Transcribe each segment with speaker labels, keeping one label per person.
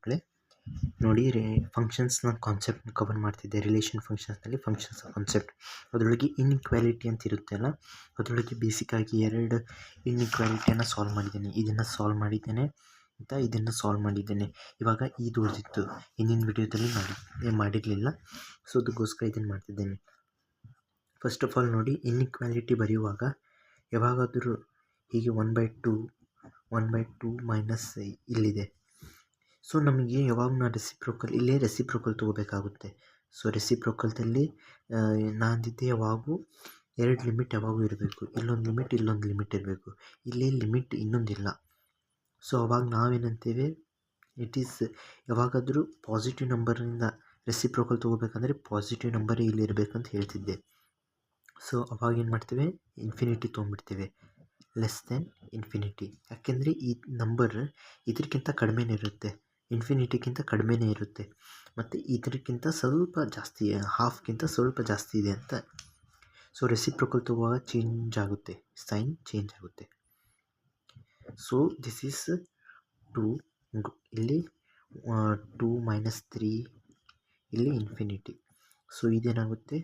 Speaker 1: ಮಕ್ಕಳೇ. ನೋಡಿ ಫಂಕ್ಷನ್ಸ್ನ ಕಾನ್ಸೆಪ್ಟ್ನ ಕವರ್ ಮಾಡ್ತಿದ್ದೆ. ರಿಲೇಷನ್ ಫಂಕ್ಷನ್ಸ್ನಲ್ಲಿ ಫಂಕ್ಷನ್ಸ್ ಕಾನ್ಸೆಪ್ಟ್ ಅದರೊಳಗೆ ಇನ್ಇಕ್ವಾಲಿಟಿ ಅಂತ ಇರುತ್ತೆ ಅಲ್ಲ, ಅದರೊಳಗೆ ಬೇಸಿಕ್ಕಾಗಿ 2 ಇನ್ಇಕ್ವಾಲಿಟಿಯನ್ನು ಸಾಲ್ವ್ ಮಾಡಿದ್ದೇನೆ. ಇದನ್ನು ಸಾಲ್ವ್ ಮಾಡಿದ್ದೇನೆ ಅಂತ ಇದನ್ನು ಸಾಲ್ವ್ ಮಾಡಿದ್ದೇನೆ. ಇವಾಗ ಇದು ಉಳಿದಿತ್ತು, ಹಿಂದಿನ ವಿಡಿಯೋದಲ್ಲಿ ಮಾಡಿರಲಿಲ್ಲ. ಸೊ ಅದಕ್ಕೋಸ್ಕರ ಇದನ್ನು ಮಾಡ್ತಿದ್ದೇನೆ. ಫಸ್ಟ್ ಆಫ್ ಆಲ್ ನೋಡಿ, ಇನ್ಇಕ್ವಾಲಿಟಿ ಬರೆಯುವಾಗ ಯಾವಾಗಾದರೂ ಹೀಗೆ 1/2 ಮೈನಸ್ ಇಲ್ಲಿದೆ. ಸೊ ನಮಗೆ ಯಾವಾಗ ಇಲ್ಲೇ ರೆಸಿಪ್ರೋಕಲ್ ತೊಗೋಬೇಕಾಗುತ್ತೆ. ಸೊ ರೆಸಿಪ್ರೋಕಲ್ದಲ್ಲಿ ನಾನಿದ್ದೆ ಯಾವಾಗೂ 2 ಲಿಮಿಟ್ ಯಾವಾಗೂ ಇರಬೇಕು. ಇಲ್ಲೊಂದು ಲಿಮಿಟ್ ಇರಬೇಕು. ಇಲ್ಲಿ ಲಿಮಿಟ್ ಇನ್ನೊಂದಿಲ್ಲ. ಸೊ ಅವಾಗ ನಾವೇನಂತೇವೆ, ಇಟ್ ಈಸ್ ಯಾವಾಗಾದರೂ ಪಾಸಿಟಿವ್ ನಂಬರಿಂದ ರೆಸಿಪ್ರೋಕಲ್ ತೊಗೋಬೇಕಂದ್ರೆ ಪಾಸಿಟಿವ್ ನಂಬರೇ ಇಲ್ಲಿ ಇರಬೇಕಂತ ಹೇಳ್ತಿದ್ದೆ. ಸೊ ಅವಾಗ ಏನು ಮಾಡ್ತೇವೆ, ಇನ್ಫಿನಿಟಿ ತೊಗೊಂಡ್ಬಿಡ್ತೇವೆ, ಲೆಸ್ ದೆನ್ ಇನ್ಫಿನಿಟಿ. ಯಾಕೆಂದರೆ ಈ ನಂಬರ್ ಇದಕ್ಕಿಂತ ಕಡಿಮೆನೇ ಇರುತ್ತೆ, ಇನ್ಫಿನಿಟಿಗಿಂತ ಕಡಿಮೆನೇ ಇರುತ್ತೆ, ಮತ್ತು ಇದಕ್ಕಿಂತ ಸ್ವಲ್ಪ ಜಾಸ್ತಿ, ಹಾಫ್ಗಿಂತ ಸ್ವಲ್ಪ ಜಾಸ್ತಿ ಇದೆ ಅಂತ. ಸೊ ರೆಸಿಪ್ರೋಕಲ್ ತಗೋವಾಗ ಚೇಂಜ್ ಆಗುತ್ತೆ, ಸೈನ್ ಚೇಂಜ್ ಆಗುತ್ತೆ. ಸೊ ದಿಸ್ ಈಸ್ 2, ಇಲ್ಲಿ 2 - 3, ಇಲ್ಲಿ ಇನ್ಫಿನಿಟಿ. ಸೊ ಇದೇನಾಗುತ್ತೆ,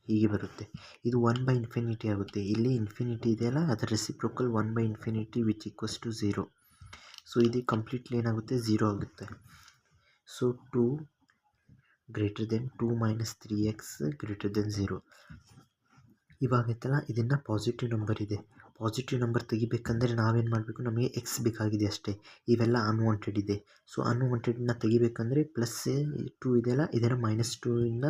Speaker 1: ಹೀಗೆ ಬರುತ್ತೆ. ಇದು 1/∞ ಆಗುತ್ತೆ. ಇಲ್ಲಿ ಇನ್ಫಿನಿಟಿ ಇದೆಯಲ್ಲ, ಅದರ reciprocal 1/∞ which equals to 0. So ಇದು ಕಂಪ್ಲೀಟ್ಲಿ ಏನಾಗುತ್ತೆ, 0 ಆಗುತ್ತೆ. So 2 - 3x > 0. ಇವಾಗೈತಲ್ಲ, ಇದನ್ನು ಪಾಸಿಟಿವ್ ನಂಬರ್ ಇದೆ. ಪಾಸಿಟಿವ್ ನಂಬರ್ ತೆಗಿಬೇಕಂದ್ರೆ ನಾವೇನು ಮಾಡಬೇಕು, ನಮಗೆ x ಬೇಕಾಗಿದೆ ಅಷ್ಟೇ. ಇವೆಲ್ಲ ಅನ್ವಾಂಟೆಡ್ ಇದೆ. ಸೊ ಅನ್ವಾಂಟೆಡ್ನ ತೆಗಿಬೇಕಂದ್ರೆ +2 ಇದೆಯಲ್ಲ, ಇದನ್ನು -2ಇಂದ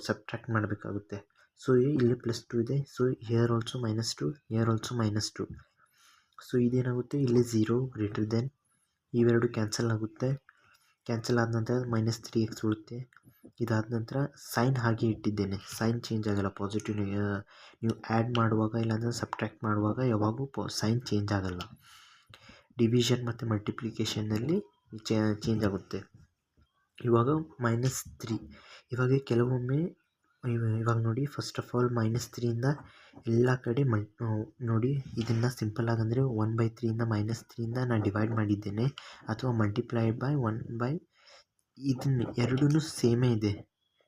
Speaker 1: ಸಬ್ಟ್ರಾಕ್ಟ್ ಮಾಡಬೇಕಾಗುತ್ತೆ. ಸೊ ಇಲ್ಲಿ +2 ಇದೆ. So here also -2, here also -2. So ಇದೇನಾಗುತ್ತೆ, ಇಲ್ಲಿ 0 > ಇವೆರಡು ಕ್ಯಾನ್ಸಲ್ ಆಗುತ್ತೆ. ಕ್ಯಾನ್ಸಲ್ ಆದ ನಂತರ -3x ಉಳುತ್ತೆ. ಇದಾದ ನಂತರ ಸೈನ್ ಹಾಗೆ ಇಟ್ಟಿದ್ದೇನೆ, ಸೈನ್ ಚೇಂಜ್ ಆಗಲ್ಲ. ಪಾಸಿಟಿವ್ ನೀವು ಆ್ಯಡ್ ಮಾಡುವಾಗ ಇಲ್ಲಾಂದರೆ ಸಬ್ಟ್ರಾಕ್ಟ್ ಮಾಡುವಾಗ ಯಾವಾಗೂ ಸೈನ್ ಚೇಂಜ್ ಆಗಲ್ಲ. ಡಿವಿಷನ್ ಮತ್ತು ಮಲ್ಟಿಪ್ಲಿಕೇಷನ್ನಲ್ಲಿ ಚೇಂಜ್ ಆಗುತ್ತೆ. ಇವಾಗ -3. ಇವಾಗ ಕೆಲವೊಮ್ಮೆ ಇವಾಗ ನೋಡಿ, ಫಸ್ಟ್ ಆಫ್ ಆಲ್ -3ಇಂದ ಎಲ್ಲ ಕಡೆ ನೋಡಿ, ಇದನ್ನು ಸಿಂಪಲ್ ಆಗಂದರೆ 1/3ಇಂದ -3ಇಂದ ನಾನು ಡಿವೈಡ್ ಮಾಡಿದ್ದೇನೆ, ಅಥವಾ ಮಲ್ಟಿಪ್ಲೈಡ್ ಬೈ 1/, ಇದನ್ನು ಎರಡೂ ಸೇಮೇ ಇದೆ.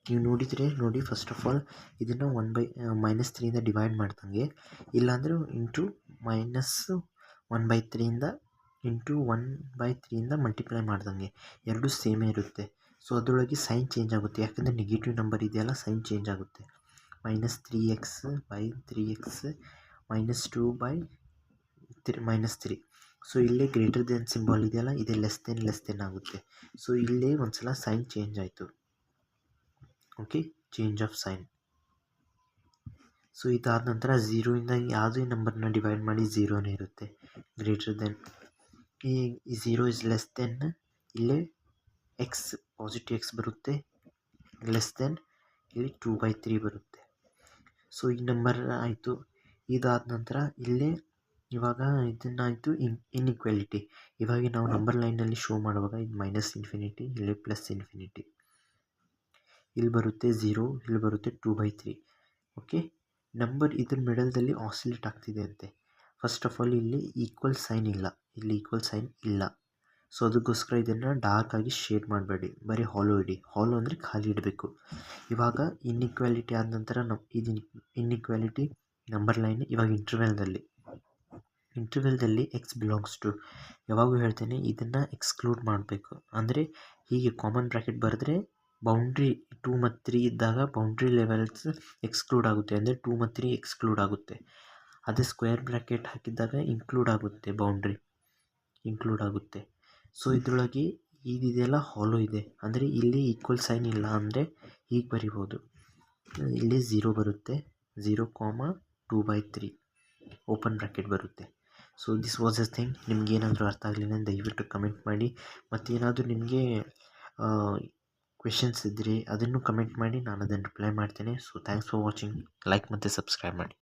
Speaker 1: ನೀವು ನೋಡಿದರೆ ನೋಡಿ, ಫಸ್ಟ್ ಆಫ್ ಆಲ್ ಇದನ್ನು -3ಇಂದ ಡಿವೈಡ್ ಮಾಡ್ದಂಗೆ, ಇಲ್ಲಾಂದರೆ -1/3ಇಂದ 1/3ಇಂದ ಮಲ್ಟಿಪ್ಲೈ ಮಾಡ್ದಂಗೆ ಎರಡೂ ಸೇಮೇ ಇರುತ್ತೆ. ಸೊ ಅದರೊಳಗೆ ಸೈನ್ ಚೇಂಜ್ ಆಗುತ್ತೆ, ಯಾಕಂದರೆ ನೆಗೆಟಿವ್ ನಂಬರ್ ಇದೆಯಲ್ಲ, ಸೈನ್ ಚೇಂಜ್ ಆಗುತ್ತೆ. -3x/3x -2/3. ಸೊ ಇಲ್ಲೇ ಗ್ರೇಟರ್ ದೆನ್ ಸಿಂಬಾಲ್ ಇದೆಯಲ್ಲ, ಇದೇ ಲೆಸ್ ದೆನ್ ಆಗುತ್ತೆ. ಸೊ ಇಲ್ಲೇ ಒಂದು ಸಲ ಸೈನ್ ಚೇಂಜ್ ಆಯಿತು. Okay, change of sine. So ಇದಾದ ನಂತರ 0ಇಂದ ಯಾವುದೇ ನಂಬರ್ನ ಡಿವೈಡ್ ಮಾಡಿ 0ನೇ ಇರುತ್ತೆ. ಗ್ರೇಟರ್ ದೆನ್ ಈ 0 ಇಸ್ ಲೆಸ್ ದೆನ್, ಇಲ್ಲೇ x ಪಾಸಿಟಿವ್ x ಬರುತ್ತೆ, ಲೆಸ್ ದೆನ್ ಇಲ್ಲಿ 2/3 ಬರುತ್ತೆ. ಸೊ ಈ ನಂಬರ್ ಆಯಿತು. ಇದಾದ ನಂತರ ಇಲ್ಲೇ ಇವಾಗ ಇದನ್ನಾಯಿತು ಇನ್ಇಕ್ವಾಲಿಟಿ. ಇವಾಗ ನಾವು ನಂಬರ್ ಲೈನಲ್ಲಿ ಶೋ ಮಾಡುವಾಗ ಇದು -∞, ಇಲ್ಲಿ +∞. ಇಲ್ಲಿ ಬರುತ್ತೆ 0, ಇಲ್ಲಿ ಬರುತ್ತೆ 2/3. ಓಕೆ, ನಂಬರ್ ಇದ್ರ ಮಿಡಲ್ದಲ್ಲಿ ಆಸಿಲೇಟ್ ಆಗ್ತಿದೆ ಅಂತೆ. ಫಸ್ಟ್ ಆಫ್ ಆಲ್ ಇಲ್ಲಿ ಈಕ್ವಲ್ ಸೈನ್ ಇಲ್ಲ, ಇಲ್ಲಿ ಈಕ್ವಲ್ ಸೈನ್ ಇಲ್ಲ. ಸೊ ಅದಕ್ಕೋಸ್ಕರ ಇದನ್ನು ಡಾರ್ಕಾಗಿ ಶೇಡ್ ಮಾಡಬೇಡಿ, ಬರೀ ಹಾಲೋ ಇಡಿ. ಹಾಲೋ ಅಂದರೆ ಖಾಲಿ ಇಡಬೇಕು. ಇವಾಗ ಇನ್ಇಕ್ವಾಲಿಟಿ ಆದ ನಂತರ ಇದು ಇನ್ಇಕ್ವಾಲಿಟಿ ನಂಬರ್ ಲೈನ್. ಇವಾಗ ಇಂಟರ್ವೆಲ್ದಲ್ಲಿ x ಬಿಲಾಂಗ್ಸ್ ಟು, ಯಾವಾಗೂ ಹೇಳ್ತೇನೆ ಇದನ್ನು ಎಕ್ಸ್ಕ್ಲೂಡ್ ಮಾಡಬೇಕು. ಅಂದರೆ ಹೀಗೆ ಕಾಮನ್ ಬ್ರ್ಯಾಕೆಟ್ ಬರೆದ್ರೆ ಬೌಂಡ್ರಿ 2 ಮತ್ತು 3 ಇದ್ದಾಗ ಬೌಂಡ್ರಿ ಲೆವೆಲ್ಸ್ ಎಕ್ಸ್ಕ್ಲೂಡ್ ಆಗುತ್ತೆ, ಅಂದರೆ 2 ಮತ್ತು 3 ಎಕ್ಸ್ಕ್ಲೂಡ್ ಆಗುತ್ತೆ. ಅದೇ ಸ್ಕ್ವೇರ್ ಬ್ರ್ಯಾಕೆಟ್ ಹಾಕಿದ್ದಾಗ ಇನ್ಕ್ಲೂಡ್ ಆಗುತ್ತೆ, ಬೌಂಡ್ರಿ ಇನ್ಕ್ಲೂಡ್ ಆಗುತ್ತೆ. ಸೊ ಇದರೊಳಗೆ ಇದೆಯಲ್ಲ ಹಾಲೋ ಇದೆ, ಅಂದರೆ ಇಲ್ಲಿ ಈಕ್ವಲ್ ಸೈನ್ ಇಲ್ಲ, ಅಂದರೆ ಹೀಗೆ ಬರಿಬೋದು. ಇಲ್ಲಿ 0 ಬರುತ್ತೆ, 0, 2/3 ಓಪನ್ ಬ್ರ್ಯಾಕೆಟ್ ಬರುತ್ತೆ. So this was a thing. ನಿಮ್ಗೇನಾದರೂ ಅರ್ಥ ಆಗಲಿಲ್ಲ ದಯವಿಟ್ಟು ಕಮೆಂಟ್ ಮಾಡಿ. ಮತ್ತೇನಾದರೂ ನಿಮಗೆ ಕ್ವೆಶನ್ಸ್ ಇದ್ದರೆ ಅದನ್ನು ಕಮೆಂಟ್ ಮಾಡಿ, ನಾನು ಅದನ್ನು ರಿಪ್ಲೈ ಮಾಡ್ತೇನೆ. So thanks for watching. Like ಮತ್ತು ಸಬ್ಸ್ಕ್ರೈಬ್ ಮಾಡಿ.